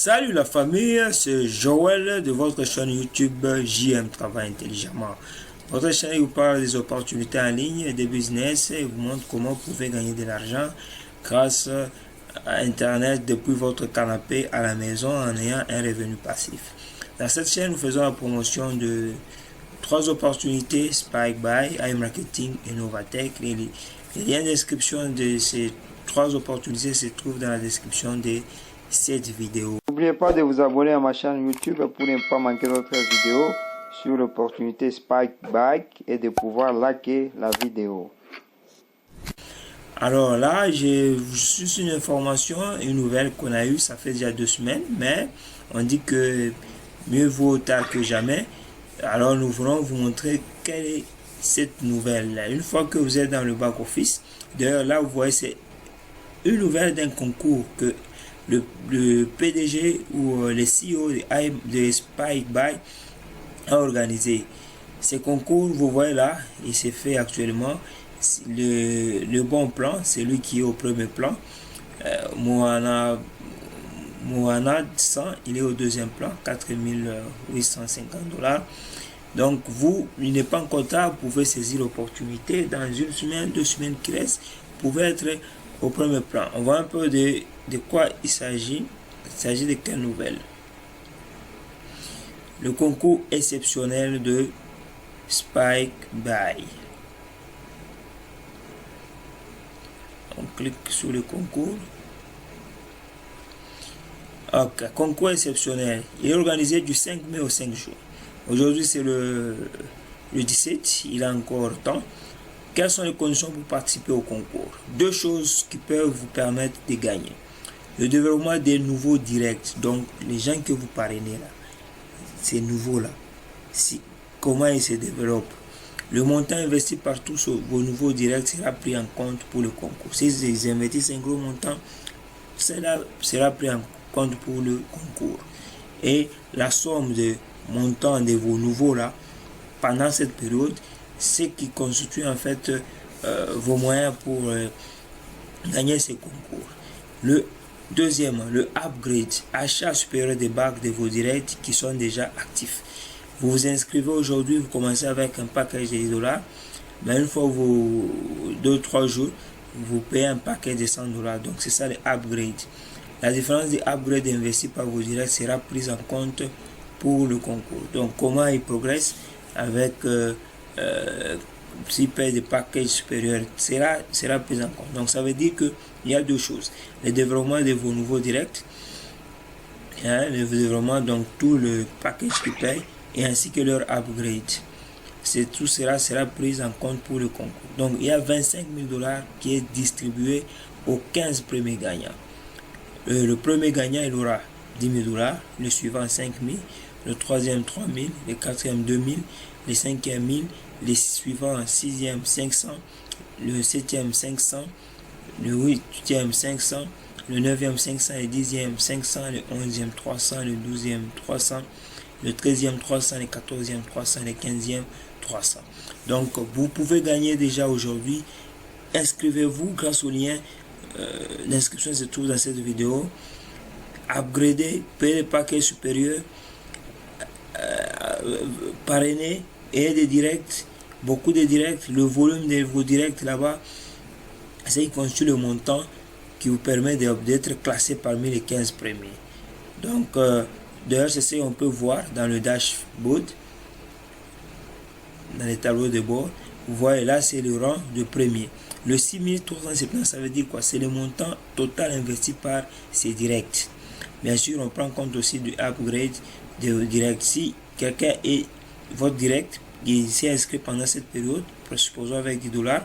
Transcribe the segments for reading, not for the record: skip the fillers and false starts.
Salut la famille, c'est Joël de votre chaîne YouTube JM Travail Intelligemment. Votre chaîne vous parle des opportunités en ligne et des business et vous montre comment vous pouvez gagner de l'argent grâce à Internet depuis votre canapé à la maison en ayant un revenu passif. Dans cette chaîne, nous faisons la promotion de 3 opportunités Spike Buy, iMarketing et Novatech. Les liens d'inscription de ces 3 opportunités se trouvent dans la description de cette vidéo. N'oubliez pas de vous abonner à ma chaîne YouTube pour ne pas manquer d'autres vidéos sur l'opportunité Spike Buy et de pouvoir liker la vidéo. Alors là, j'ai juste une information, une nouvelle qu'on a eue, ça fait déjà 2 semaines, mais on dit que mieux vaut tard que jamais. Alors nous voulons vous montrer quelle est cette nouvelle. Une fois que vous êtes dans le back office, d'ailleurs là vous voyez c'est une nouvelle d'un concours que le PDG ou le CEO de Spike Buy a organisé. Ce concours, vous voyez là, il s'est fait actuellement. Le bon plan, c'est lui qui est au premier plan. Moana 100, il est au deuxième plan, 4850 $. Donc vous, il n'est pas encore tard, vous pouvez saisir l'opportunité. Dans une semaine, 2 semaines qui restent, vous pouvez être au premier plan. On voit un peu de quoi il s'agit. Il s'agit de quelle nouvelle? Le concours exceptionnel de Spike Buy. On clique sur le concours. Ok, concours exceptionnel. Il est organisé du 5 mai au 5 juin. Aujourd'hui c'est le 17, il a encore temps. Quelles sont les conditions pour participer au concours? 2 choses qui peuvent vous permettre de gagner. Le développement des nouveaux directs, donc les gens que vous parrainez là, ces nouveaux là, comment ils se développent. Le montant investi par tous vos nouveaux directs sera pris en compte pour le concours. Si ils investissent un gros montant, cela sera pris en compte pour le concours. Et la somme de montant de vos nouveaux là, pendant cette période, ce qui constitue en fait vos moyens pour gagner ces concours. Le deuxième, le upgrade, achat supérieur des bacs de vos directs qui sont déjà actifs. Vous vous inscrivez aujourd'hui, vous commencez avec un package de 10 $, mais une fois vos 2-3 jours, vous payez un paquet de 100 $. Donc c'est ça le upgrade. La différence des upgrades investis par vos directs sera prise en compte pour le concours. Donc comment il progresse avec s'il paye des packages supérieurs, sera pris en compte. Donc ça veut dire qu'il y a 2 choses. Le développement de vos nouveaux directs, le développement, donc tout le package qui paye, et ainsi que leur upgrade. Tout cela sera pris en compte pour le concours. Donc il y a 25 000 $ qui est distribué aux 15 premiers gagnants. Le premier gagnant, il aura 10 000 $, le suivant 5 000, le troisième 3 000, le quatrième 2 000, le cinquième 1000, les suivants 6e 500, le 7e 500, le 8e 500, le 9e 500, le 10e 500, le 11e 300, le 12e 300, le 13e 300, le 14e 300, le 15e 300. Donc vous pouvez gagner déjà aujourd'hui. Inscrivez-vous grâce au lien. L'inscription se trouve dans cette vidéo. Upgradez, payez le paquet supérieur, parrainer et des directs, beaucoup de directs. Le volume de vos directs là-bas, c'est qui constitue le montant qui vous permet d'être classé parmi les 15 premiers. Donc d'ailleurs c'est ce qu'on peut voir dans le dashboard, dans les tableaux de bord. Vous voyez là c'est le rang de premier. Le 6370, ça veut dire quoi? C'est le montant total investi par ces directs. Bien sûr on prend compte aussi du upgrade de direct. Si quelqu'un est votre direct, il s'est inscrit pendant cette période, supposons avec 10 $,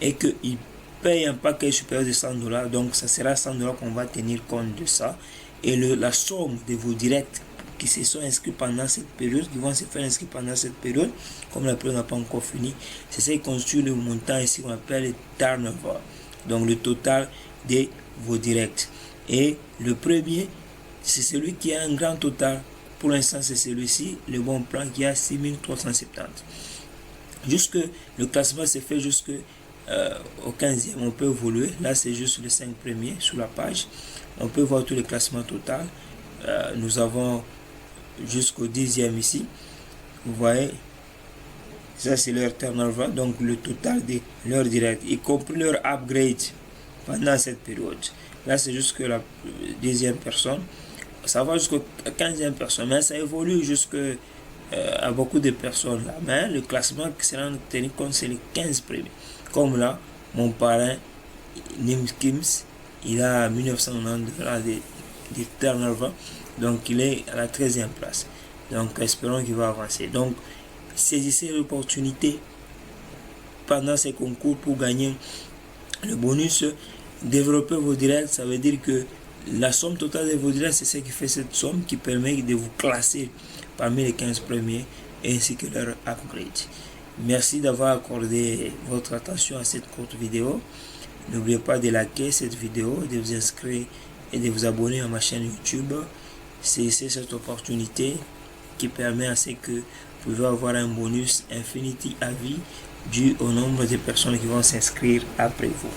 et qu'il paye un paquet supérieur de 100 $, donc ça sera 100 $ qu'on va tenir compte de ça. Et la somme de vos directs qui se sont inscrits pendant cette période, qui vont se faire inscrire pendant cette période, comme la période n'a pas encore fini, c'est ça qui constitue le montant ici qu'on appelle le turnover, donc le total de vos directs. Et le premier, c'est celui qui a un grand total. Pour l'instant, c'est celui-ci, le bon plan qui a 6370. Le classement se fait jusque au 15e. On peut évoluer. Là, c'est juste les 5 premiers sur la page. On peut voir tous les classements total. nous avons jusqu'au 10e ici. Vous voyez, ça c'est leur turnover, donc le total de leur direct, y compris leur upgrade pendant cette période. Là c'est jusqu'à la 10e personne, ça va jusqu'à 15e personne, mais ça évolue jusqu'à beaucoup de personnes là. Mais le classement qui sera tenu compte, c'est les 15 premiers. Comme là, mon parrain Nims Kims, il a 1992 de turnover, donc il est à la 13e place. Donc espérons qu'il va avancer. Donc saisissez l'opportunité pendant ces concours pour gagner le bonus. Développer vos directs, ça veut dire que la somme totale de vos directs, c'est ce qui fait cette somme qui permet de vous classer parmi les 15 premiers ainsi que leur upgrade. Merci d'avoir accordé votre attention à cette courte vidéo. N'oubliez pas de liker cette vidéo, de vous inscrire et de vous abonner à ma chaîne YouTube. C'est cette opportunité qui permet à ce que vous pouvez avoir un bonus Infinity à vie dû au nombre de personnes qui vont s'inscrire après vous.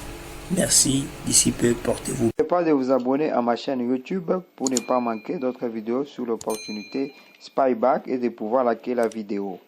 Merci, d'ici peu, portez-vous. N'oubliez pas de vous abonner à ma chaîne YouTube pour ne pas manquer d'autres vidéos sur l'opportunité Spyback et de pouvoir liker la vidéo.